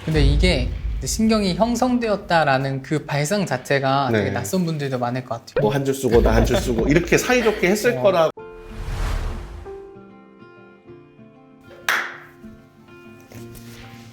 근데 이게 이제 신경이 형성되었다라는 그 발상 자체가 네. 되게 낯선 분들도 많을 것 같아요. 너 한 줄 쓰고 나 한 줄 쓰고 이렇게 사이좋게 했을 거라.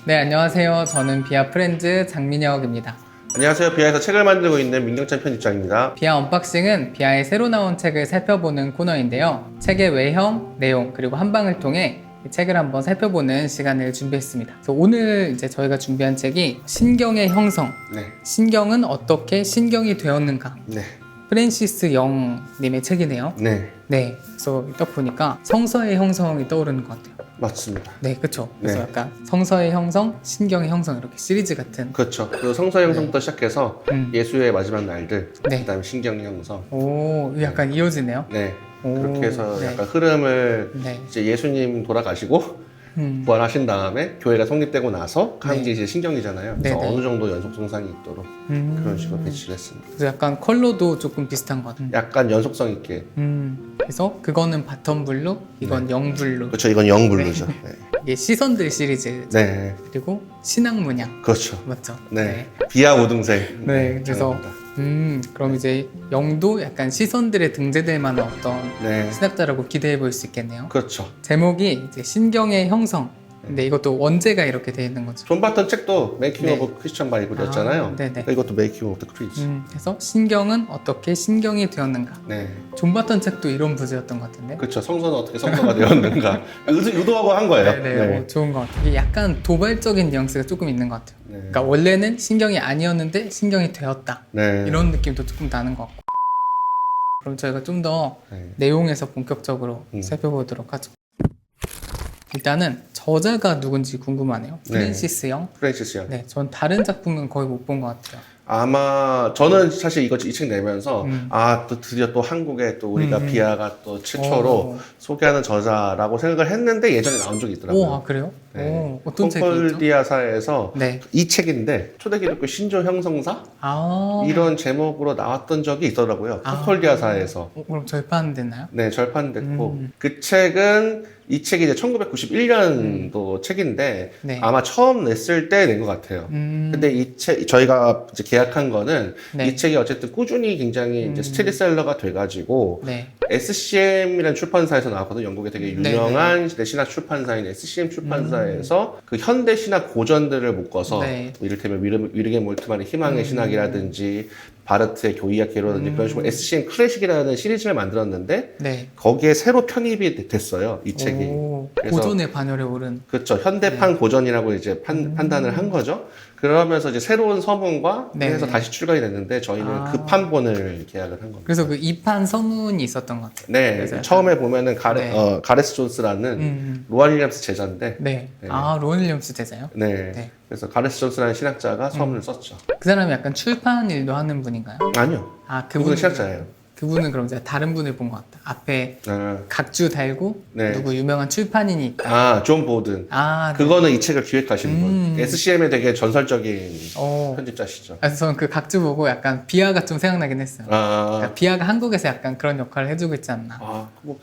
네, 안녕하세요. 저는 비아 프렌즈 장민혁입니다. 안녕하세요. 비아에서 책을 만들고 있는 민경찬 편집장입니다. 비아 언박싱은 비아의 새로 나온 책을 살펴보는 코너인데요. 책의 외형, 내용, 그리고 한방을 통해 이 책을 한번 살펴보는 시간을 준비했습니다. 그래서 오늘 이제 저희가 준비한 책이 신경의 형성, 네. 신경은 어떻게 신경이 되었는가, 네. 프랜시스 영님의 책이네요. 네. 네, 그래서 딱 보니까 성서의 형성이 떠오르는 것 같아요. 맞습니다. 네, 그렇죠. 그래서 네. 약간 성서의 형성, 신경의 형성 이렇게 시리즈 같은. 그렇죠. 그 성서 형성부터 시작해서 예수의 마지막 날들, 네. 그다음에 신경 형성. 오, 약간 이어지네요. 네. 오, 그렇게 해서 네. 약간 흐름을 네. 이제 예수님 돌아가시고 부활하신 다음에 교회가 성립되고 나서 한 게 이제 신경이잖아요. 그래서 네네. 어느 정도 연속성상이 있도록 그런 식으로 배치를 했습니다. 그래서 약간 컬러도 조금 비슷한 것 같아요. 약간 연속성 있게. 그래서 그거는 바텀 블루, 이건 영 블루. 그렇죠. 이건 영블루죠. 네. 이게 시선들 시리즈. 네. 그리고 신앙 문양. 그렇죠. 맞죠? 네. 비아 우등생. 네, 그래서 잘합니다. 그럼 이제 영도 약간 시선들에 등재될 만한 어떤 네. 신학자라고 기대해 볼 수 있겠네요. 그렇죠. 제목이 이제 신경의 형성. 근데 이것도 원제가 이렇게 돼 있는 거죠. 존 바턴 책도 메이킹 네. 오브 크리스천 바이블이었잖아요. 아, 네네. 이것도 메이킹 오브 더 크리스. 그래서 신경은 어떻게 신경이 되었는가. 네. 존 바턴 책도 이런 부제였던 것 같은데. 그렇죠. 성서는 어떻게 성서가 되었는가. 의도하고 한 거예요. 네네. 좋은 것 같아요. 이게 약간 도발적인 뉘앙스가 조금 있는 것 같아요. 네. 그러니까 원래는 신경이 아니었는데 신경이 되었다. 네. 이런 느낌도 조금 나는 것 같고. 그럼 저희가 좀 더 네. 내용에서 본격적으로 살펴보도록 하죠. 일단은 저자가 누군지 궁금하네요. 네. 프랜시스 영. 프랜시스 영. 네, 전 다른 작품은 거의 못 본 것 같아요. 아마 저는 사실 이 책 내면서 또 드디어 또 한국에 또 우리가 비아가 또 최초로 소개하는 저자라고 생각을 했는데 예전에 나온 적이 있더라고요. 오, 아 그래요? 네. 오, 어떤 책이죠? 콘콜디아사에서 네. 이 책인데 초대기독교 신조 형성사 아, 이런 제목으로 나왔던 적이 있더라고요. 아. 콘콜디아사에서. 그럼 절판됐나요? 네, 절판됐고 그 책은 이 책이 이제 1991년도 책인데 네. 아마 처음 냈을 때 낸 것 같아요. 근데 이 책 저희가 이제 계약한 거는 네. 이 책이 어쨌든 꾸준히 굉장히 이제 스테디셀러가 돼가지고 네. SCM이라는 출판사에서 나왔거든요. 영국의 되게 유명한 신학 출판사인 SCM 출판사에서 그 현대 신학 고전들을 묶어서 네. 이를테면 위르겐 몰트만의 희망의 신학이라든지 바르트의 교의학계로든지 그런 식으로 SCM 클래식이라는 시리즈를 만들었는데 네. 거기에 새로 편입이 됐어요. 이 책이. 오, 그래서 고전의 반열에 오른. 그렇죠. 현대판 고전이라고 이제 판단을 한 거죠. 그러면서 이제 새로운 서문과 네. 해서 다시 출간이 됐는데 저희는 급판본을 계약을 한 겁니다. 그래서 그 2판 서문이 있었던 것 같아요. 네, 그래서 약간- 처음에 보면은 네. 가레스 존스라는 로안 윌리엄스 제자인데, 네. 네. 아, 로운 윌리엄스 제자요? 네. 네. 그래서 가레스 존스라는 신학자가 서문을 썼죠. 그 사람이 약간 출판 일도 하는 분인가요? 아니요. 아, 그분은 신학자예요. 그분은 그럼 제가 다른 분을 본 것 같다. 앞에 아, 각주 달고 네. 누구 유명한 출판인이 있다. 존 보든. 아, 네. 그거는 이 책을 기획하신 분. SCM의 되게 전설적인 어. 편집자시죠. 그래서 저는 그 각주 보고 약간 비아가 좀 생각나긴 했어요. 아, 그러니까 비아가 한국에서 약간 그런 역할을 해주고 있지 않나.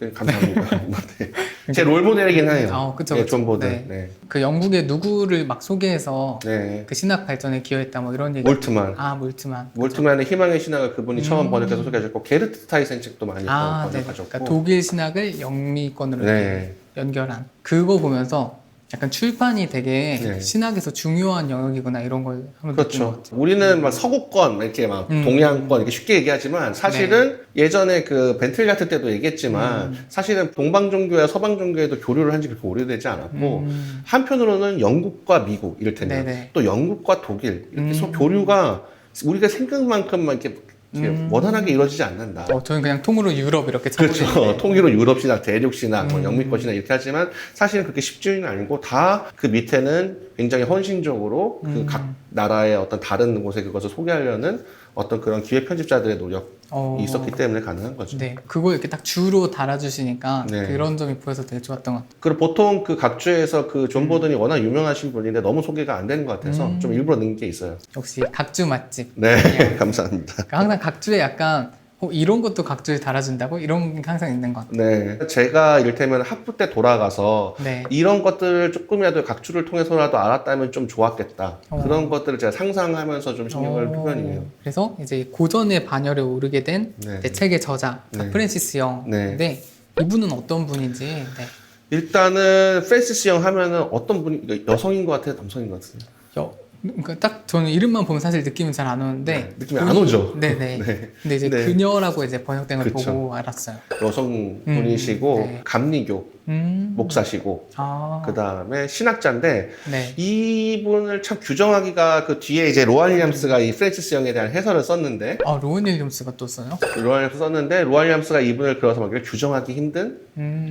네, 감사합니다. 네. 제 롤모델이긴 해요. 그쵸, 네, 그쵸. 존 보든. 네. 네. 그 영국의 누구를 막 소개해서 네. 그 신학 발전에 기여했다 뭐 이런 얘기. 몰트만. 아, 몰트만. 몰트만의 희망의 신학을 그분이 처음 번역해서 소개하셨고 게르트 타이센 책도 많이 아, 네. 번역하셨고. 그러니까 독일 신학을 영미권으로 네. 연결한. 그거 보면서 약간 출판이 되게 네. 신학에서 중요한 영역이구나 이런 걸 한번 느낀 것 그렇죠. 같아요. 우리는 막 서구권 이렇게 막 동양권 이렇게 쉽게 얘기하지만 사실은 예전에 그 벤틀리아트 때도 얘기했지만 사실은 동방 종교와 서방 종교에도 교류를 한 지 그렇게 오래되지 않았고 한편으로는 영국과 미국 이를테면 네네. 또 영국과 독일 이렇게 서로 교류가 우리가 생각만큼만 이렇게 원활하게 이루어지지 않는다. 저는 그냥 통으로 유럽 이렇게 그렇죠. 쳐버리는데. 통일은 유럽 신학, 대륙 신학, 뭐 영미권 신학 이렇게 하지만 사실은 그렇게 쉽지는 아니고 다 그 밑에는 굉장히 헌신적으로 그 각 나라의 어떤 다른 곳에 그것을 소개하려는 어떤 그런 기획 편집자들의 노력이 있었기 때문에 가능한 거죠. 네, 그거 이렇게 딱 주로 달아주시니까 네. 그런 점이 보여서 되게 좋았던 것 같아요. 그리고 보통 그 각주에서 그 존 보든이 워낙 유명하신 분인데 너무 소개가 안 되는 것 같아서 좀 일부러 넣은 게 있어요. 역시 각주 맛집. 네, 감사합니다. 그러니까 항상 각주에 약간 이런 것도 각주에 달아준다고? 이런 게 항상 있는 것 같아요. 네. 제가 이를테면 학부 때 돌아가서 네. 이런 것들을 조금이라도 각주를 통해서라도 알았다면 좀 좋았겠다. 그런 것들을 제가 상상하면서 좀 신경을 표현이에요. 그래서 이제 고전의 반열에 오르게 된 네. 이제 책의 저자 네. 프랜시스 영인데 네. 이분은 어떤 분인지. 네. 일단은 프랜시스 영 하면은 어떤 분이 여성인 것 같아요? 남성인 것 같아요? 그러니까 딱 저는 이름만 보면 사실 느낌은 잘 안 오는데 네, 느낌이 안 오죠. 네네. 네. 근데 이제 네. 그녀라고 이제 번역된 걸 그쵸. 보고 알았어요. 여성분이시고 네. 감리교 목사시고 아, 그 다음에 신학자인데 네. 이분을 참 규정하기가 그 뒤에 이제 로알 윌리엄스가 이 프랜시스 영에 대한 해설을 썼는데 로운 윌리엄스가 또 써요? 로알 윌리엄스 썼는데 로알 윌리엄스가 이분을 그래서 막 규정하기 힘든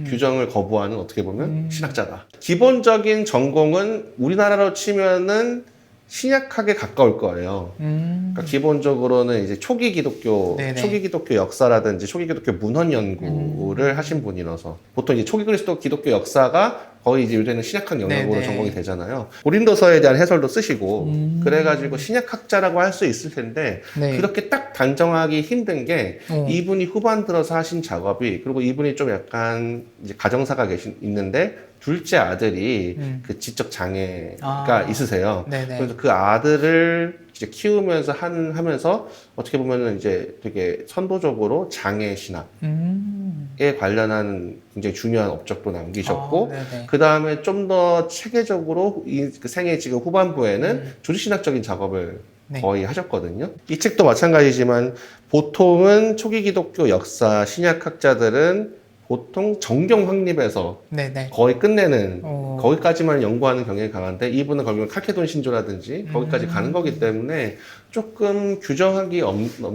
규정을 거부하는 어떻게 보면 신학자다. 기본적인 전공은 우리나라로 치면은 신약학에 가까울 거예요. 그러니까 기본적으로는 이제 초기 기독교, 네네. 초기 기독교 역사라든지 초기 기독교 문헌 연구를 하신 분이라서 보통 이제 초기 그리스도 기독교 역사가 거의 이제 요새는 신약학 영역으로 네네. 전공이 되잖아요. 고린도서에 대한 해설도 쓰시고 그래가지고 신약학자라고 할 수 있을 텐데 네. 그렇게 딱 단정하기 힘든 게 이분이 후반 들어서 하신 작업이 그리고 이분이 좀 약간 이제 가정사가 있는데 둘째 아들이 그 지적 장애가 있으세요. 네네. 그래서 그 아들을 이제 키우면서 하면서 어떻게 보면은 이제 되게 선도적으로 장애 신학에 관련한 굉장히 중요한 업적도 남기셨고, 그 다음에 좀 더 체계적으로 그 생애 지금 후반부에는 조직신학적인 작업을 네. 거의 하셨거든요. 이 책도 마찬가지지만 보통은 초기 기독교 역사 신약학자들은 보통 정경 확립에서 네네. 거의 끝내는 오. 거기까지만 연구하는 경향이 강한데 이분은 결국은 칼케돈 신조라든지 거기까지 가는 거기 때문에 조금 규정하기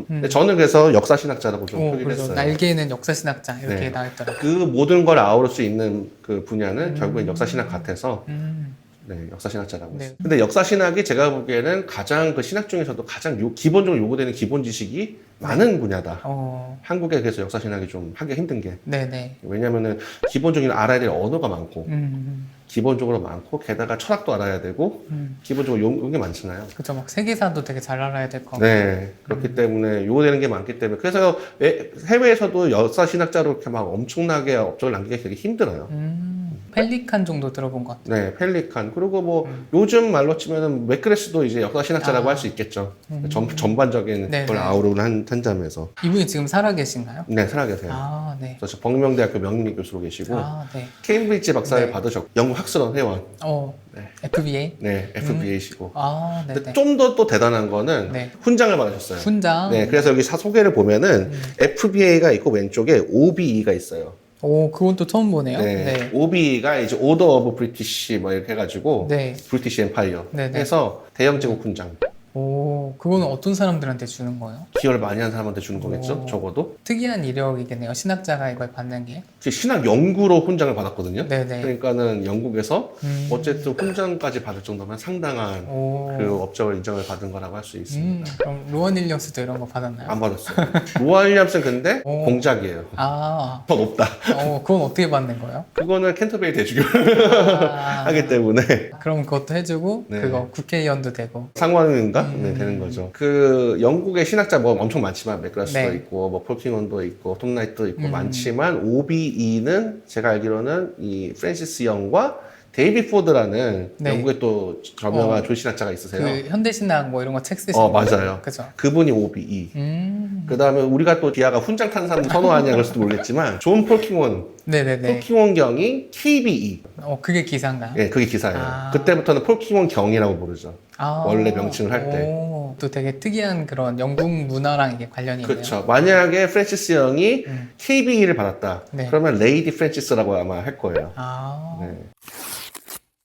근데 저는 그래서 역사신학자라고 좀 표기를 그래서 했어요. 날개는 역사신학자 이렇게 네. 나와있더라고요. 그 모든 걸 아우를 수 있는 그 분야는 결국엔 역사신학 같아서 네, 역사신학자라고 네. 했어요. 근데 역사신학이 제가 보기에는 가장 그 신학 중에서도 가장 기본적으로 요구되는 기본 지식이 많은 분야다. 한국에 그래서 역사신학이 좀 하기 힘든 게. 네네. 왜냐면은 기본적인 알아야 될 언어가 많고, 기본적으로 많고, 게다가 철학도 알아야 되고, 기본적으로 용게 많잖아요. 그죠. 막 세계사도 되게 잘 알아야 될 거. 네. 그렇기 때문에 요구되는 게 많기 때문에. 그래서 해외에서도 역사신학자로 이렇게 막 엄청나게 업적을 남기기 되게 힘들어요. 펠리칸 정도 들어본 것 같아요. 네, 펠리칸. 그리고 뭐 요즘 말로 치면은 맥그레스도 이제 역사신학자라고 할 수 있겠죠. 전반적인 네네. 걸 아우르는 한 점에서. 이분이 지금 살아 계신가요? 네, 살아계세요. 아, 네. 그래서 벅명대학교 명리 교수로 계시고 아, 네. 케임브리지 박사를 네. 받으셨고 영국 학술원 회원. 네. FBA? 네, FBA시고. 아, 네네. 근데 좀 더 또 대단한 거는 네. 훈장을 받으셨어요. 훈장? 네, 그래서 여기 소개를 보면은 FBA가 있고 왼쪽에 OBE가 있어요. 그건 또 처음 보네요. 네. OBE가 이제 Order of British 뭐 이렇게 해가지고 네. 브리티시 엠파이어 네네. 해서 대영 제국 훈장. 그거는 어떤 사람들한테 주는 거예요? 기여를 많이 한 사람한테 주는 거겠죠, 적어도. 특이한 이력이겠네요. 신학자가 이걸 받는 게. 신학 연구로 훈장을 받았거든요. 네네. 그러니까는 영국에서 어쨌든 훈장까지 받을 정도면 상당한 그 업적을 인정을 받은 거라고 할 수 있습니다. 그럼 로원 윌리엄스도 이런 거 받았나요? 안 받았어요. 로아 윌리엄스는 근데 공작이에요. 아, 더 높다. 그건 어떻게 받는 거예요? 그거는 캔터베리 대주교 아, 하기 때문에 그럼 그것도 해주고 네. 그거 국회의원도 되고. 상관인가? 네, 되는 거죠. 그 영국의 신학자 뭐 엄청 많지만 맥그라스도 네. 있고 뭐 폴킹원도 있고 톰 나이트도 있고 많지만 OBE는 제가 알기로는 이 프랜시스 영과 데이비 포드라는 네. 영국의 또 저명한 조신학자가 있으세요. 그 현대신학 뭐 이런 거 책 쓰신 맞아요. 그죠. 그분이 OBE. 그 다음에 우리가 또 디아가 훈장 탄 사람 선호하냐 그럴지도 모르겠지만 존 폴킹원, 네네네. 폴킹원 경이 KBE. 그게 기사인가요? 예, 그게 기사예요. 아. 그때부터는 폴킹원 경이라고 부르죠. 아, 원래 명칭을 할 때. 또 되게 특이한 그런 영국 문화랑 이게 관련이 있네요. 그렇죠. 만약에 프랜시스 영이 KBE를 받았다. 네. 그러면 레이디 프랜시스라고 아마 할 거예요. 아, 네.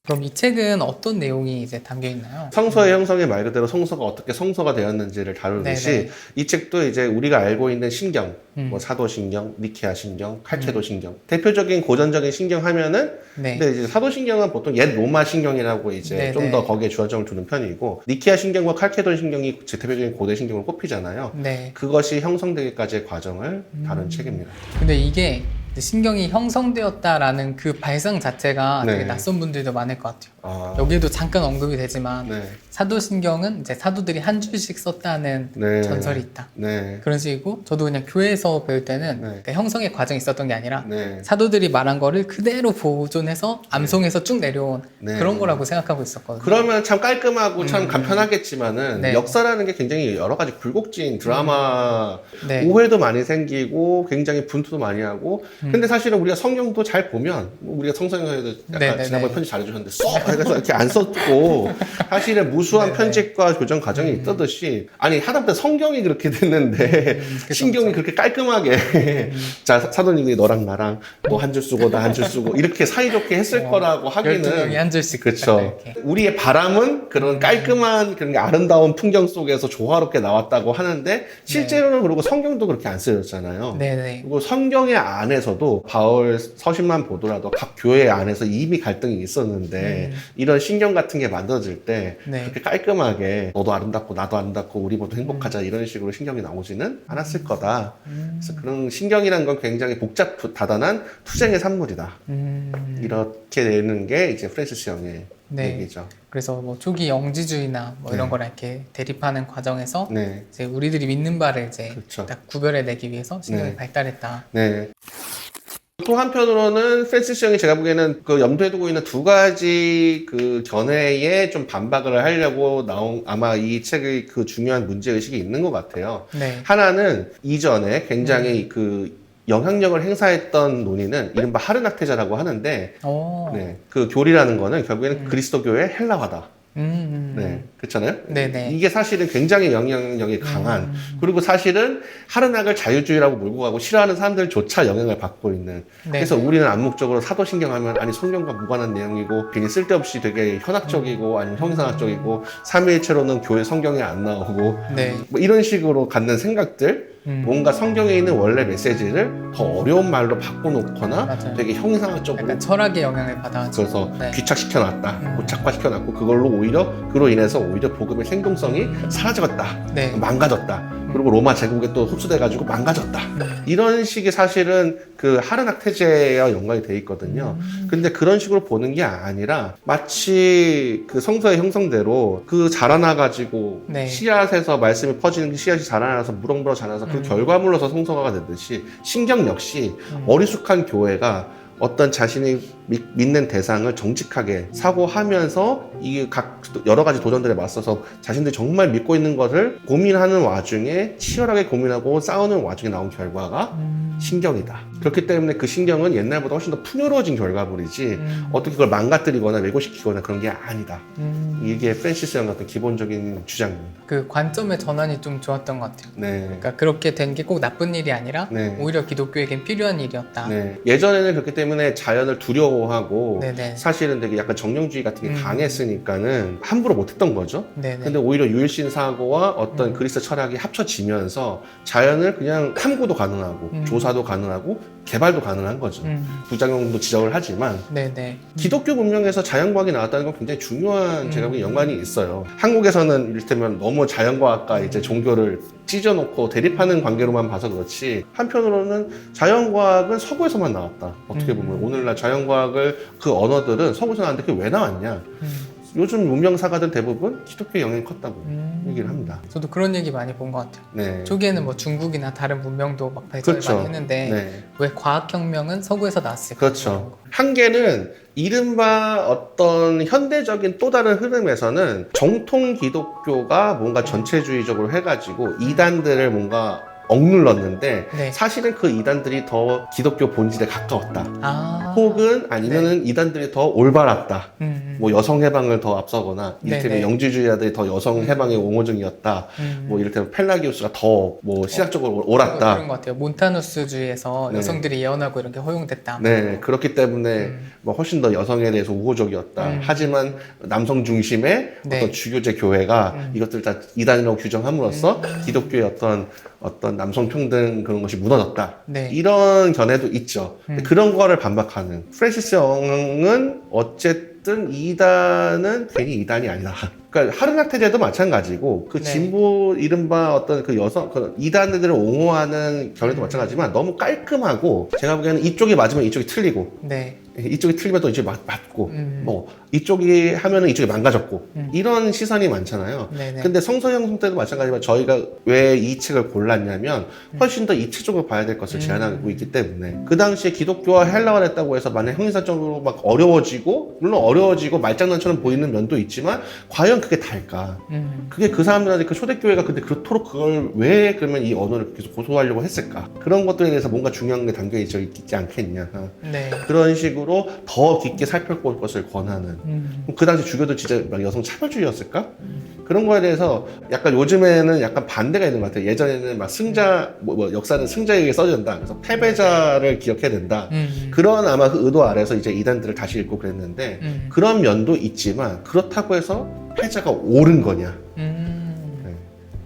그럼 이 책은 어떤 내용이 이제 담겨 있나요? 성서의 형성의 말 그대로 성서가 어떻게 성서가 되었는지를 다루듯이 네네. 이 책도 이제 우리가 알고 있는 신경, 뭐 사도신경, 니케아 신경, 칼케도 신경, 대표적인 고전적인 신경 하면은 네. 근데 이제 사도신경은 보통 옛 로마 신경이라고 이제 네네. 좀 더 거기에 주안점을 두는 편이고 니케아 신경과 칼케돈 신경이 제 대표적인 고대 신경으로 꼽히잖아요. 네. 그것이 형성되기까지의 과정을 다룬 책입니다. 근데 이게 신경이 형성되었다라는 그 발상 자체가 네. 되게 낯선 분들도 많을 것 같아요. 여기도 잠깐 언급이 되지만 네. 사도신경은 이제 사도들이 한 줄씩 썼다는 네. 전설이 있다. 네. 그런 식이고 저도 그냥 교회에서 배울 때는 네. 그러니까 형성의 과정이 있었던 게 아니라 네. 사도들이 말한 거를 그대로 보존해서 암송해서 쭉 내려온 네. 그런 거라고 생각하고 있었거든요. 그러면 참 깔끔하고 참 간편하겠지만은 네. 역사라는 게 굉장히 여러 가지 굴곡진 드라마 네. 오해도 많이 생기고 굉장히 분투도 많이 하고 근데 사실은 우리가 성경도 잘 보면 우리가 성서에도 약간 네네네. 지난번에 편지 잘해주셨는데 써! 해서 이렇게 안 썼고 사실은 무수한 네네. 편집과 교정 과정이 있듯이 아니 하다못해 성경이 그렇게 됐는데 그쵸, 신경이 그쵸. 그렇게 깔끔하게 자 사도님이 너랑 나랑 너 한 줄 쓰고 나 한 줄 쓰고 이렇게 사이좋게 했을 거라고 하기는 12명이 한 줄씩 그렇죠. 이렇게. 우리의 바람은 그런 깔끔한 그런 게 아름다운 풍경 속에서 조화롭게 나왔다고 하는데 실제로는 그리고 성경도 그렇게 안 쓰여졌잖아요. 네네. 그리고 성경의 안에서도 바울 서신만 보더라도 각 교회 안에서 이미 갈등이 있었는데 이런 신경 같은 게 만들어질 때 네. 그렇게 깔끔하게 너도 아름답고 나도 아름답고 우리 모두 행복하자 이런 식으로 신경이 나오지는 않았을 거다. 그래서 그런 신경이라는 건 굉장히 다단한 투쟁의 산물이다. 이렇게 내는 게 이제 프랜시스 영의 네. 얘기죠. 그래서 뭐 초기 영지주의나 뭐 이런 네. 거랑 이렇게 대립하는 과정에서 네. 이제 우리들이 믿는 바를 이제 그렇죠. 딱 구별해내기 위해서 신경이 네. 발달했다. 네. 또 한편으로는 프랜시스 영이 제가 보기에는 그 염두에 두고 있는 두 가지 그 견해에 좀 반박을 하려고 나온 아마 이 책의 그 중요한 문제의식이 있는 것 같아요. 네. 하나는 이전에 굉장히 그 영향력을 행사했던 논의는 이른바 하르낙테자라고 하는데 오. 네, 그 교리라는 거는 결국에는 그리스도교의 헬라화다. 네, 그렇잖아요. 네네. 이게 사실은 굉장히 영향력이 강한 그리고 사실은 하르낙을 자유주의라고 몰고 가고 싫어하는 사람들조차 영향을 받고 있는. 그래서 우리는 암묵적으로 사도신경하면 아니 성경과 무관한 내용이고 괜히 쓸데없이 되게 현학적이고 아니면 형상학적이고 삼위일체로는 교회 성경에 안 나오고 네. 뭐 이런 식으로 갖는 생각들. 뭔가 성경에 있는 원래 메시지를 더 어려운 말로 바꿔놓거나 맞아요. 되게 형상학적으로 약간 철학의 영향을 받아가지고. 그래서 네. 귀착시켜놨다, 고착화시켜놨고 그걸로 그로 인해서 오히려 복음의 생동성이 사라졌다, 네. 망가졌다. 그리고 로마 제국에 또 흡수돼가지고 망가졌다. 이런 식의 사실은 그 하르낙 태제와 연관이 돼 있거든요. 근데 그런 식으로 보는 게 아니라 마치 그 성서의 형성대로 그 자라나가지고 네. 씨앗에서 말씀이 퍼지는 그 씨앗이 자라나서 무럭무럭 자라나서 그 결과물로서 성서가 되듯이 신경 역시 어리숙한 교회가 어떤 자신이 믿는 대상을 정직하게 사고하면서 이 각 여러 가지 도전들에 맞서서 자신들이 정말 믿고 있는 것을 고민하는 와중에 치열하게 고민하고 싸우는 와중에 나온 결과가 신경이다. 그렇기 때문에 그 신경은 옛날보다 훨씬 더 풍요로워진 결과물이지 어떻게 그걸 망가뜨리거나 왜곡시키거나 그런 게 아니다. 이게 프랜시스 영 같은 기본적인 주장입니다. 그 관점의 전환이 좀 좋았던 것 같아요. 네. 그러니까 그렇게 된 게 꼭 나쁜 일이 아니라 네. 오히려 기독교에겐 필요한 일이었다. 네. 예전에는 그렇기 때문에 자연을 두려워하고 네네. 사실은 되게 약간 정령주의 같은 게 강했으니까는 함부로 못했던 거죠. 네네. 근데 오히려 유일신 사고와 어떤 그리스 철학이 합쳐지면서 자연을 그냥 탐구도 가능하고 조사도 가능하고 개발도 가능한 거죠. 부작용도 지적을 하지만 네네. 기독교 문명에서 자연과학이 나왔다는 건 굉장히 중요한 제가 보기엔 연관이 있어요. 한국에서는 이를테면 너무 자연과학과 이제 종교를 찢어놓고 대립하는 관계로만 봐서 그렇지 한편으로는 자연과학은 서구에서만 나왔다. 어떻게 보면 오늘날 자연과학을 그 언어들은 서구에서 나왔는데 그게 왜 나왔냐. 요즘 문명사가들 대부분 기독교의 영향이 컸다고 얘기를 합니다. 저도 그런 얘기 많이 본 것 같아요. 네. 초기에는 뭐 중국이나 다른 문명도 막 발전을 그렇죠. 많이 했는데 네. 왜 과학혁명은 서구에서 나왔을까? 그렇죠. 한계는 이른바 어떤 현대적인 또 다른 흐름에서는 정통 기독교가 뭔가 전체주의적으로 해가지고 이단들을 뭔가 억눌렀는데 네. 사실은 그 이단들이 더 기독교 본질에 가까웠다. 아. 혹은 아니면은 이단들이 더 올바랐다. 뭐 여성 해방을 더 앞서거나 이를테면 네네. 영지주의자들이 더 여성 해방의 옹호적이었다. 뭐 이를테면 펠라기우스가 더 뭐 신학적으로 옳았다. 그런 것 같아요. 몬타누스주의에서 네. 여성들이 예언하고 이런 게 허용됐다. 네, 그렇기 때문에 뭐 훨씬 더 여성에 대해서 우호적이었다. 하지만 남성 중심의 네. 어떤 주교제 교회가 이것들 다 이단이라고 규정함으로써 기독교의 어떤 남성 평등 그런 것이 무너졌다. 네. 이런 견해도 있죠. 근데 그런 거를 반박하는 프랜시스 영은 어쨌든 이단은 괜히 이단이 아니다. 그러니까 하르낙 태제도 마찬가지고 그 네. 진보 이른바 어떤 그 여성 그 이단들을 옹호하는 견해도 마찬가지지만 너무 깔끔하고 제가 보기에는 이쪽이 맞으면 이쪽이 틀리고 네. 이쪽이 틀리면 또 이제 맞고 뭐 이쪽이 하면은 이쪽이 망가졌고 이런 시선이 많잖아요. 네네. 근데 성서 형성 때도 마찬가지지만 저희가 왜 이 책을 골랐냐면 훨씬 더 이체적으로 봐야 될 것을 제안하고 있기 때문에 그 당시에 기독교와 헬라어를 했다고 해서 만약 형이사적으로 막 어려워지고 물론 어려워지고 말장난처럼 보이는 면도 있지만 과연 그게 달까? 그게 그 사람들한테 그 초대교회가 근데 그토록 그걸 왜 그러면 이 언어를 계속 고소하려고 했을까? 그런 것들에 대해서 뭔가 중요한 게 담겨 있지 않겠냐? 네. 그런 식으로 더 깊게 살펴볼 것을 권하는. 그 당시 주교도 진짜 막 여성 차별주의였을까? 그런 거에 대해서 약간 요즘에는 약간 반대가 있는 것 같아요. 예전에는 막 승자, 역사는 승자에게 써진다. 그래서 패배자를 기억해야 된다. 그런 아마 그 의도 아래서 이제 이단들을 다시 읽고 그랬는데 그런 면도 있지만 그렇다고 해서 패자가 옳은 거냐? 네.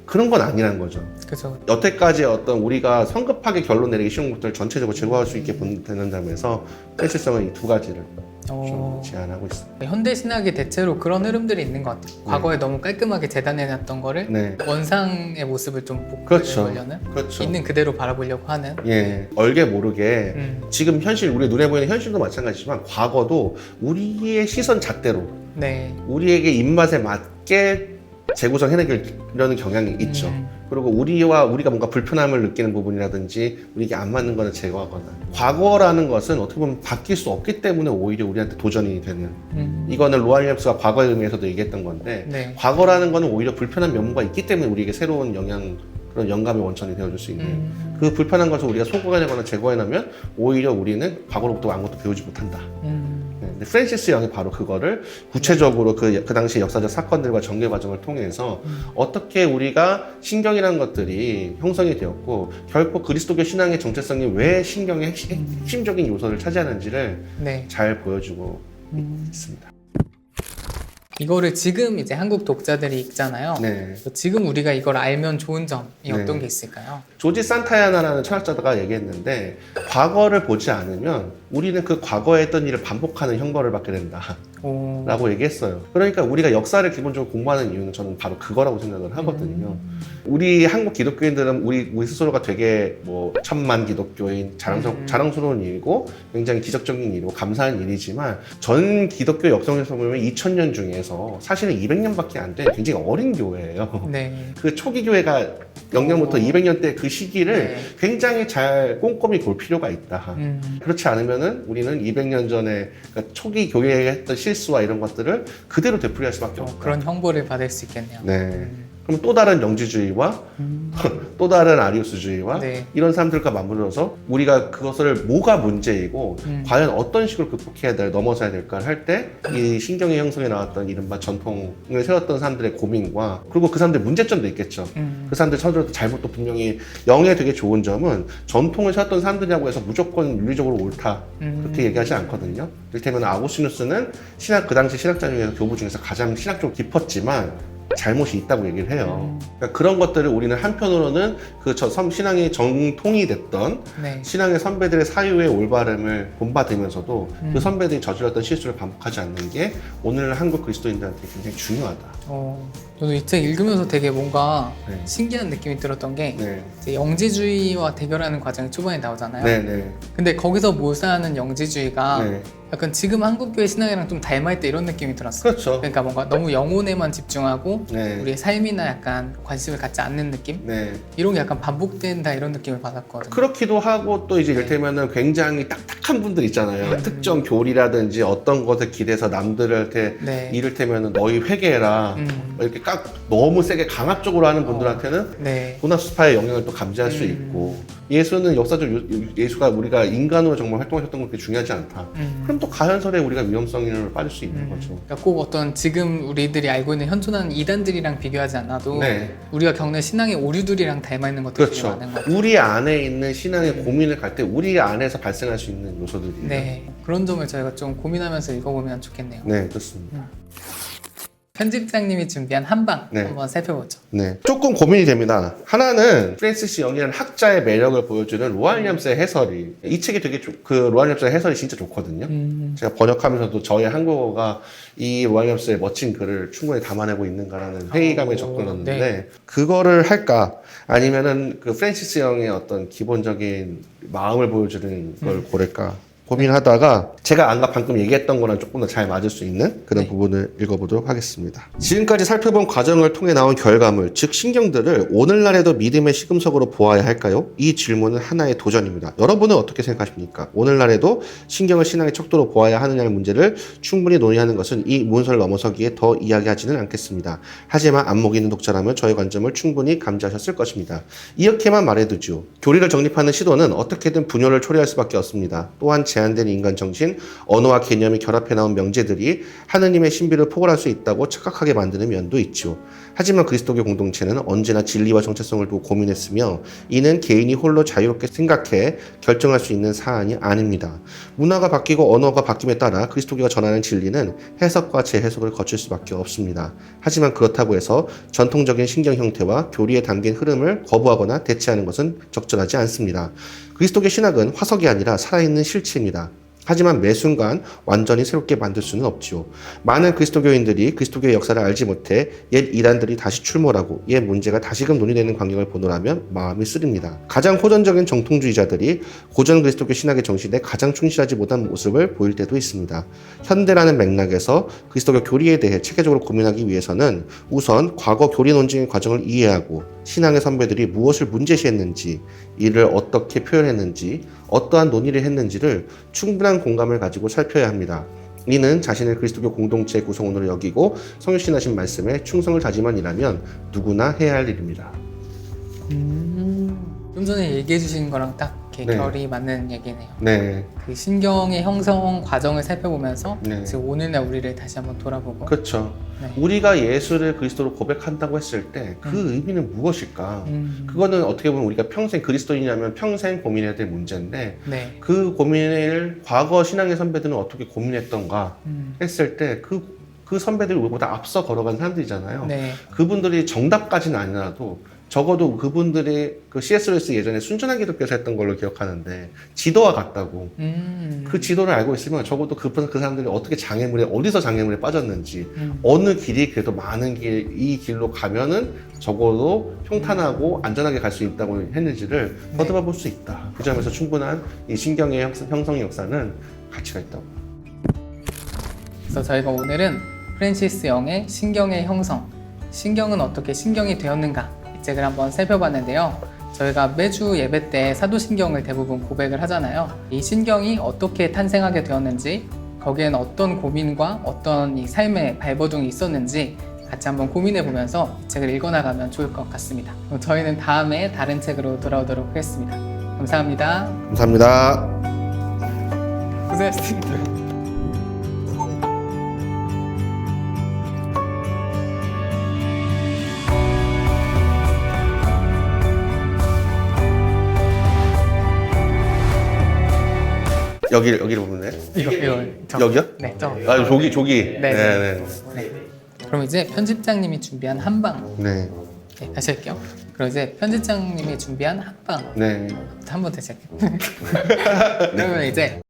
그런 건 아니라는 거죠. 그죠. 여태까지 어떤 우리가 성급하게 결론 내리기 쉬운 것들을 전체적으로 제거할 수 있게 되는 점에서 현실성은 이 두 가지를 좀 제안하고 있습니다. 현대 신학이 대체로 그런 흐름들이 있는 것 같아요. 과거에 너무 깔끔하게 재단해놨던 거를 네. 원상의 모습을 좀 그렇죠. 복구해보려는 그렇죠. 있는 그대로 바라보려고 하는. 예, 얼게 모르게 지금 현실, 우리 눈에 보이는 현실도 마찬가지지만 과거도 우리의 시선 잣대로 네. 우리에게 입맛에 맞게 재구성해내려는 경향이 있죠. 그리고 우리가 뭔가 불편함을 느끼는 부분이라든지 우리에게 안 맞는 거는 제거하거나 과거라는 것은 어떻게 보면 바뀔 수 없기 때문에 오히려 우리한테 도전이 되는 이거는 로알 윌리엄스가 과거의 의미에서도 얘기했던 건데 네. 과거라는 거는 오히려 불편한 면모가 있기 때문에 우리에게 새로운 그런 영감의 원천이 되어줄 수 있는 그 불편한 것을 우리가 소거해내거나 제거해내면 오히려 우리는 과거로부터 아무것도 배우지 못한다. 근데 프랜시스 영이 바로 그거를 구체적으로 그 당시 역사적 사건들과 전개 과정을 통해서 어떻게 우리가 신경이라는 것들이 형성이 되었고 결코 그리스도교 신앙의 정체성이 왜 신경의 핵심적인 요소를 차지하는지를 네. 잘 보여주고 있습니다. 이거를 지금 이제 한국 독자들이 읽잖아요. 네. 지금 우리가 이걸 알면 좋은 점이 네. 어떤 게 있을까요? 조지 산타야나라는 철학자가 얘기했는데 과거를 보지 않으면 우리는 그 과거에 했던 일을 반복하는 형벌을 받게 된다. 오. 라고 얘기했어요. 그러니까 우리가 역사를 기본적으로 공부하는 이유는 저는 바로 그거라고 생각을 하거든요. 우리 한국 기독교인들은 우리 스스로가 되게 뭐 천만 기독교인 자랑스러운 일이고 굉장히 기적적인 일이고 감사한 일이지만 전 기독교 역사에서 보면 2000년 중에서 사실은 200년밖에 안 된 굉장히 어린 교회예요. 네. 그 초기 교회가 0년부터 200년대 그 시기를 네. 굉장히 잘 꼼꼼히 볼 필요가 있다. 그렇지 않으면은 우리는 200년 전에 그러니까 초기 교회에 했던 실수와 이런 것들을 그대로 되풀이할 수밖에 없다. 그런 형벌을 받을 수 있겠네요. 네. 그럼 또 다른 영지주의와 또 다른 아리우스주의와 네. 이런 사람들과 맞물려서 우리가 그것을 뭐가 문제이고 과연 어떤 식으로 극복해야 될, 넘어서야 될까를 할 때 이 신경의 형성에 나왔던 이른바 전통을 세웠던 사람들의 고민과 그리고 그 사람들의 문제점도 있겠죠. 그 사람들 서로 잘못도 분명히 영의 되게 좋은 점은 전통을 세웠던 사람들이라고 해서 무조건 윤리적으로 옳다 그렇게 얘기하지 않거든요. 이를테면 아구스티누스는 그 당시 신학자 중에서 교부 중에서 가장 신학적으로 깊었지만 잘못이 있다고 얘기를 해요. 그러니까 그런 것들을 우리는 한편으로는 그 신앙의 정통이 됐던 네. 신앙의 선배들의 사유의 올바름을 본받으면서도 그 선배들이 저질렀던 실수를 반복하지 않는 게 오늘 한국 그리스도인들한테 굉장히 중요하다. 저도 이 책 읽으면서 되게 뭔가 네. 신기한 느낌이 들었던 게 네. 이제 영지주의와 대결하는 과정이 초반에 나오잖아요. 네, 네. 근데 거기서 묘사하는 영지주의가 네. 약간 지금 한국교회 신앙이랑 좀 닮아있다 이런 느낌이 들었어요. 그렇죠. 그러니까 뭔가 너무 영혼에만 집중하고 네. 우리의 삶이나 약간 관심을 갖지 않는 느낌? 네. 이런 게 약간 반복된다 이런 느낌을 받았거든요. 그렇기도 하고 또 이제 이를테면은 굉장히 딱딱한 분들 있잖아요. 특정 교리라든지 어떤 것에 기대서 남들한테 네. 이를테면은 너희 회개해라 이렇게 너무 세게 강압적으로 하는 분들한테는 네. 도나스파의 영향을 또 감지할 수 있고 예수는 역사적 예수가 우리가 인간으로 정말 활동하셨던 건 그렇게 중요하지 않다. 그럼 또 가현설에 우리가 위험성을 빠질 수 있는 거죠. 그러니까 꼭 어떤 지금 우리들이 알고 있는 현존하는 이단들이랑 비교하지 않아도 네. 우리가 겪는 신앙의 오류들이랑 닮아있는 것들이 되게 그렇죠. 많은 것 같아요. 우리 안에 있는 신앙의 고민을 갈 때 우리 안에서 발생할 수 있는 요소들이에요. 네. 그런 점을 저희가 좀 고민하면서 읽어보면 좋겠네요. 네, 그렇습니다. 편집장님이 준비한 한방 네. 한번 살펴보죠. 네, 조금 고민이 됩니다. 하나는 프랜시스 영이라는 학자의 매력을 보여주는 로알 윌리엄스의 해설이 이 책이 되게 그 로알 윌리엄스의 해설이 진짜 좋거든요. 제가 번역하면서도 저의 한국어가 이 로알 윌리엄스의 멋진 글을 충분히 담아내고 있는가라는 회의감에 접근했는데 네. 그거를 할까 아니면은 그 프랜시스 영의 어떤 기본적인 마음을 보여주는 걸 고를까 고민하다가 제가 아까 방금 얘기했던 거랑 조금 더 잘 맞을 수 있는 그런 네. 부분을 읽어보도록 하겠습니다. 지금까지 살펴본 과정을 통해 나온 결과물, 즉 신경들을 오늘날에도 믿음의 시금석으로 보아야 할까요? 이 질문은 하나의 도전입니다. 여러분은 어떻게 생각하십니까? 오늘날에도 신경을 신앙의 척도로 보아야 하느냐는 문제를 충분히 논의하는 것은 이 문서를 넘어서기에 더 이야기하지는 않겠습니다. 하지만 안목이 있는 독자라면 저의 관점을 충분히 감지하셨을 것입니다. 이렇게만 말해두죠. 교리를 정립하는 시도는 어떻게든 분열을 초래할 수밖에 없습니다. 또한 제한된 인간 정신, 언어와 개념이 결합해 나온 명제들이 하느님의 신비를 포괄할 수 있다고 착각하게 만드는 면도 있죠. 하지만 그리스도교 공동체는 언제나 진리와 정체성을 두고 고민했으며 이는 개인이 홀로 자유롭게 생각해 결정할 수 있는 사안이 아닙니다. 문화가 바뀌고 언어가 바뀜에 따라 그리스도교가 전하는 진리는 해석과 재해석을 거칠 수밖에 없습니다. 하지만 그렇다고 해서 전통적인 신경 형태와 교리에 담긴 흐름을 거부하거나 대체하는 것은 적절하지 않습니다. 그리스도교 신학은 화석이 아니라 살아있는 실체입니다. 하지만 매 순간 완전히 새롭게 만들 수는 없지요. 많은 그리스도교인들이 그리스도교의 역사를 알지 못해 옛 이단들이 다시 출몰하고 옛 문제가 다시금 논의되는 광경을 보노라면 마음이 쓰립니다. 가장 호전적인 정통주의자들이 고전 그리스도교 신학의 정신에 가장 충실하지 못한 모습을 보일 때도 있습니다. 현대라는 맥락에서 그리스도교 교리에 대해 체계적으로 고민하기 위해서는 우선 과거 교리 논쟁의 과정을 이해하고 신앙의 선배들이 무엇을 문제시했는지, 이를 어떻게 표현했는지, 어떠한 논의를 했는지를 충분한 공감을 가지고 살펴야 합니다. 이는 자신을 그리스도교 공동체의 구성원으로 여기고 성육신하신 말씀에 충성을 다짐한 이라면 누구나 해야 할 일입니다. 좀 전에 얘기해 주신 거랑 딱 이렇게 네. 결이 맞는 얘기네요. 네, 그 신경의 형성 과정을 살펴보면서 네. 지금 오늘날 우리를 다시 한번 돌아보고 그렇죠. 네. 우리가 예수를 그리스도로 고백한다고 했을 때 그 의미는 무엇일까? 그거는 어떻게 보면 우리가 평생 그리스도인이라면 평생 고민해야 될 문제인데 네. 그 고민을 과거 신앙의 선배들은 어떻게 고민했던가 했을 때 그 선배들이 우리보다 앞서 걸어간 사람들이잖아요. 네. 그분들이 정답까지는 아니라도 적어도 그분들이 그 C.S. 루이스 예전에 순전한 기독교에서 했던 걸로 기억하는데 지도와 같다고. 그 지도를 알고 있으면 적어도 그 사람들이 어떻게 어디서 장애물에 빠졌는지, 어느 길이 그래도 많은 이 길로 가면은 적어도 평탄하고 안전하게 갈 수 있다고 했는지를 네. 거듭해 볼 수 있다. 그 점에서 충분한 이 신경의 형성 역사는 가치가 있다고. 그래서 저희가 오늘은 프랜시스 영의 신경의 형성, 신경은 어떻게 신경이 되었는가 이 책을 한번 살펴봤는데요. 저희가 매주 예배 때 사도신경을 대부분 고백을 하잖아요. 이 신경이 어떻게 탄생하게 되었는지, 거기에는 어떤 고민과 어떤 이 삶의 발버둥이 있었는지 같이 한번 고민해 보면서 이 책을 읽어나가면 좋을 것 같습니다. 그럼 저희는 다음에 다른 책으로 돌아오도록 하겠습니다. 감사합니다. 감사합니다. 고생하셨습니다. 여기를 보면 돼. 이거 여기요? 네, 저. 아, 조기. 네. 네. 네. 그럼 이제 편집장님이 준비한 한방. 네. 네, 다시 할게요. 그럼 이제 편집장님이 준비한 합방. 네. 한번 다시 할게요. 그러면 이제